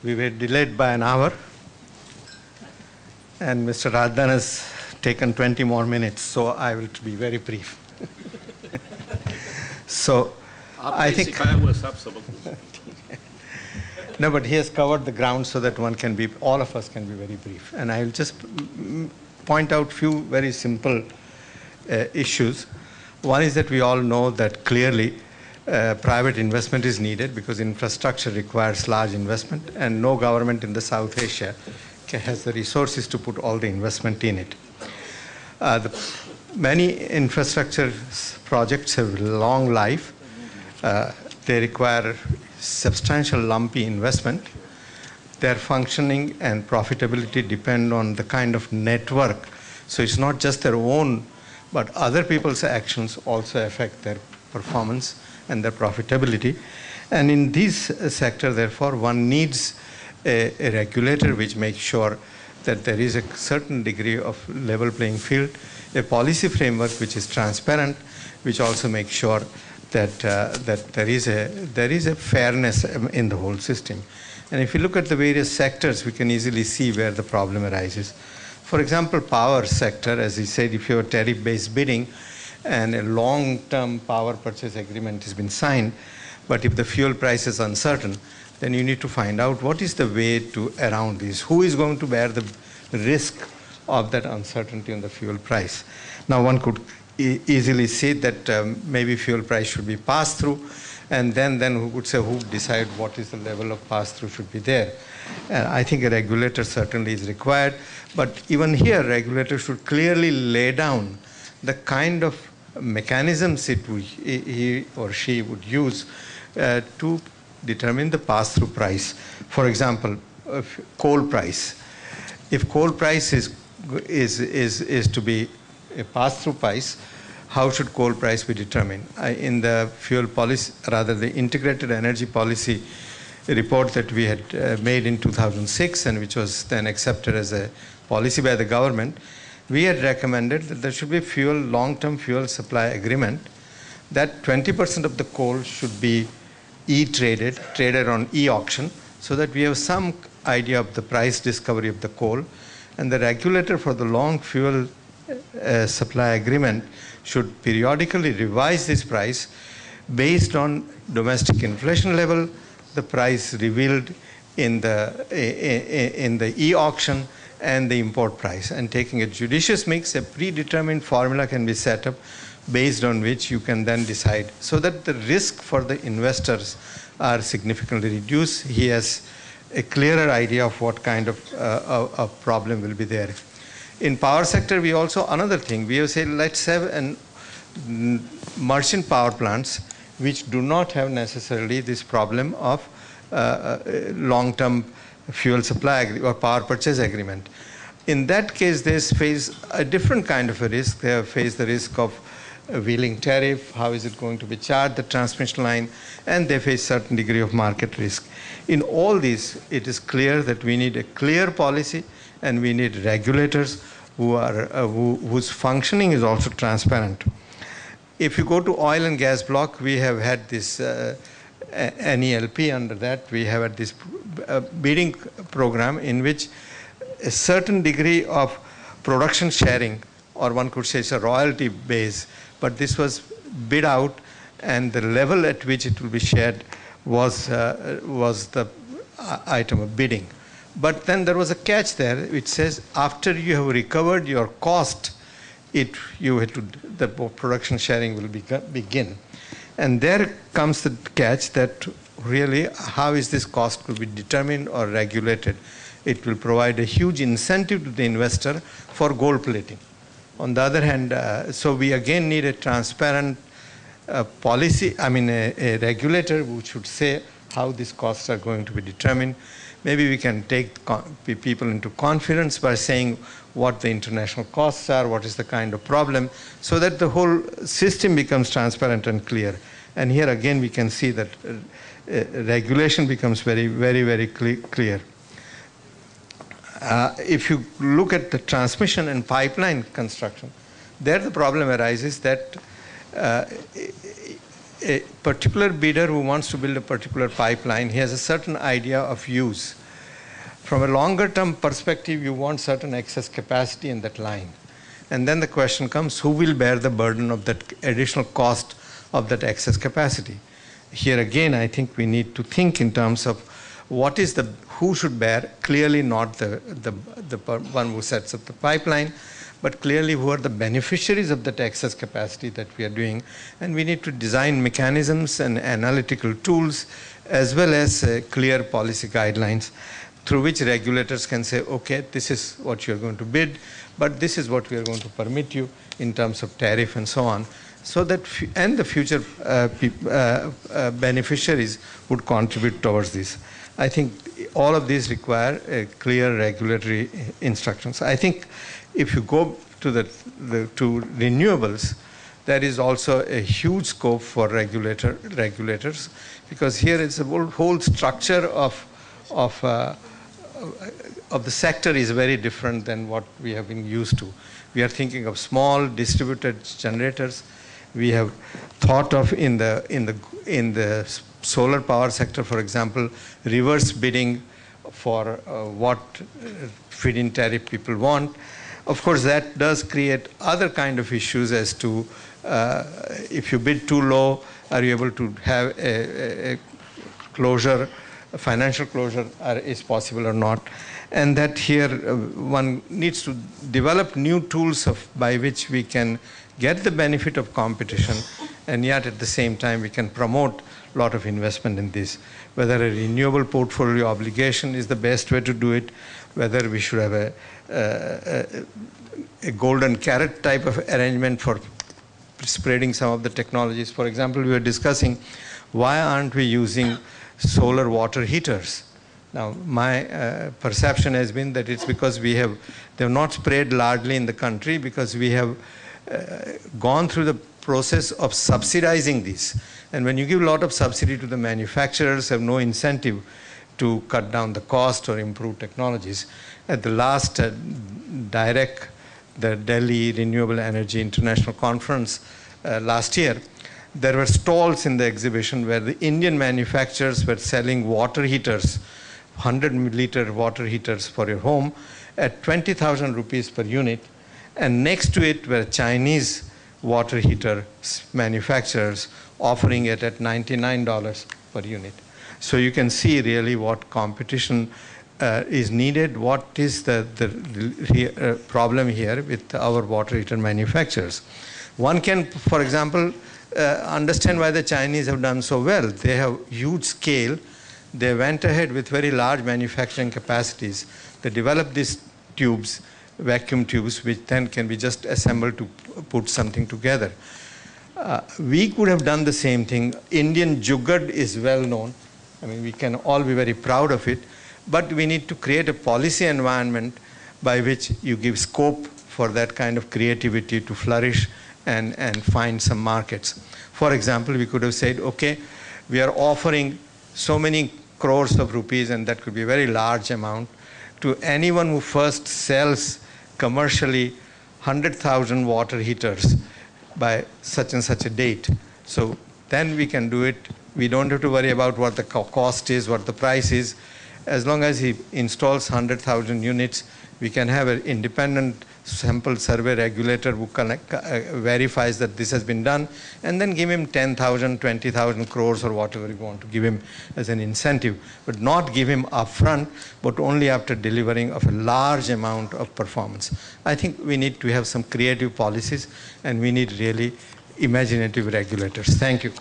We were delayed by an hour, and Mr. Radhan has taken 20 more minutes, so I will be very brief. So, I think... No, but he has covered the ground so that all of us can be very brief. And I will just point out few very simple issues. One is that we all know that clearly private investment is needed because infrastructure requires large investment, and no government in the South Asia has the resources to put all the investment in it. Many infrastructure projects have long life. They require substantial lumpy investment. Their functioning and profitability depend on the kind of network. So it's not just their own, but other people's actions also affect their performance and their profitability. And in this sector, therefore, one needs a regulator which makes sure that there is a certain degree of level playing field, a policy framework which is transparent, which also makes sure that there is a fairness in the whole system. And if you look at the various sectors, we can easily see where the problem arises. For example, power sector, as he said, if you have tariff-based bidding and a long-term power purchase agreement has been signed, but if the fuel price is uncertain, then you need to find out what is the way around this. Who is going to bear the risk of that uncertainty on the fuel price? Now, one could easily say that maybe fuel price should be passed through, and then who would say who decide what is the level of pass-through should be there. And I think a regulator certainly is required, but even here, regulator should clearly lay down the kind of mechanisms he or she would use to determine the pass-through price. For example, coal price. If coal price is to be a pass-through price, how should coal price be determined? In the fuel policy, rather the integrated energy policy report that we had made in 2006 and which was then accepted as a policy by the government, we had recommended that there should be long-term fuel supply agreement, that 20% of the coal should be traded on e-auction, so that we have some idea of the price discovery of the coal, and the regulator for the long fuel supply agreement should periodically revise this price based on domestic inflation level, the price revealed in the e-auction, and the import price. And taking a judicious mix, a predetermined formula can be set up based on which you can then decide, so that the risk for the investors are significantly reduced. He has a clearer idea of what kind of a problem will be there. In power sector, we also, another thing, we have said let's have merchant power plants which do not have necessarily this problem of long-term fuel supply or power purchase agreement. In that case, they face a different kind of a risk. They have faced the risk of a wheeling tariff, how is it going to be charged, the transmission line, and they face certain degree of market risk. In all these, it is clear that we need a clear policy and we need regulators whose functioning is also transparent. If you go to oil and gas block, we have had this NELP. Under that, we have had this bidding program in which a certain degree of production sharing, or one could say it's a royalty base, but this was bid out, and the level at which it will be shared was the item of bidding. But then there was a catch there which says after you have recovered your cost, the production sharing will begin. And there comes the catch that really how is this cost could be determined or regulated. It will provide a huge incentive to the investor for gold plating. On the other hand, so we again need a transparent policy, a regulator who should say how these costs are going to be determined. Maybe we can take people into confidence by saying what the international costs are, what is the kind of problem, so that the whole system becomes transparent and clear. And here again we can see that regulation becomes very, very, very clear. If you look at the transmission and pipeline construction, there the problem arises that a particular bidder who wants to build a particular pipeline, he has a certain idea of use. From a longer term perspective, you want certain excess capacity in that line. And then the question comes, who will bear the burden of that additional cost of that excess capacity? Here again, I think we need to think in terms of what is who should bear, clearly not the one who sets up the pipeline, but clearly who are the beneficiaries of that excess capacity that we are doing. And we need to design mechanisms and analytical tools as well as clear policy guidelines through which regulators can say, okay, this is what you're going to bid, but this is what we are going to permit you in terms of tariff and so on, so that and the future beneficiaries would contribute towards this. I think all of these require clear regulatory instructions. I think if you go to the renewables, there is also a huge scope for regulators, because here it's a whole structure of the sector is very different than what we have been used to. We are thinking of small distributed generators. We have thought of in the solar power sector, for example, reverse bidding for what feed-in tariff people want. Of course, that does create other kind of issues as to if you bid too low, are you able to have a closure, a financial closure is possible or not. And that here one needs to develop new tools by which we can get the benefit of competition, and yet at the same time we can promote a lot of investment in this. Whether a renewable portfolio obligation is the best way to do it, whether we should have a golden carrot type of arrangement for spreading some of the technologies. For example, we were discussing why aren't we using solar water heaters. Now, my perception has been that it's because they've not spread largely in the country, because we have gone through the process of subsidizing these. And when you give a lot of subsidy to the manufacturers, have no incentive to cut down the cost or improve technologies. At the last DIREC, the Delhi Renewable Energy International Conference last year, there were stalls in the exhibition where the Indian manufacturers were selling water heaters, 100-liter water heaters for your home at 20,000 rupees per unit. And next to it were Chinese water heater manufacturers offering it at $99 per unit. So you can see really what competition is needed, what is the problem here with our water heater manufacturers. One can, for example, understand why the Chinese have done so well. They have huge scale. They went ahead with very large manufacturing capacities. They developed these tubes, vacuum tubes, which then can be just assembled to put something together. We could have done the same thing. Indian jugaad is well known. I mean, we can all be very proud of it, but we need to create a policy environment by which you give scope for that kind of creativity to flourish and find some markets. For example, we could have said, okay, we are offering so many crores of rupees, and that could be a very large amount, to anyone who first sells commercially 100,000 water heaters by such and such a date. So then we can do it. We don't have to worry about what the cost is, what the price is. As long as he installs 100,000 units, we can have an independent sample survey regulator who verifies that this has been done, and then give him 10,000, 20,000 crores or whatever you want to give him as an incentive, but not give him upfront, but only after delivering of a large amount of performance. I think we need to have some creative policies, and we need really imaginative regulators. Thank you.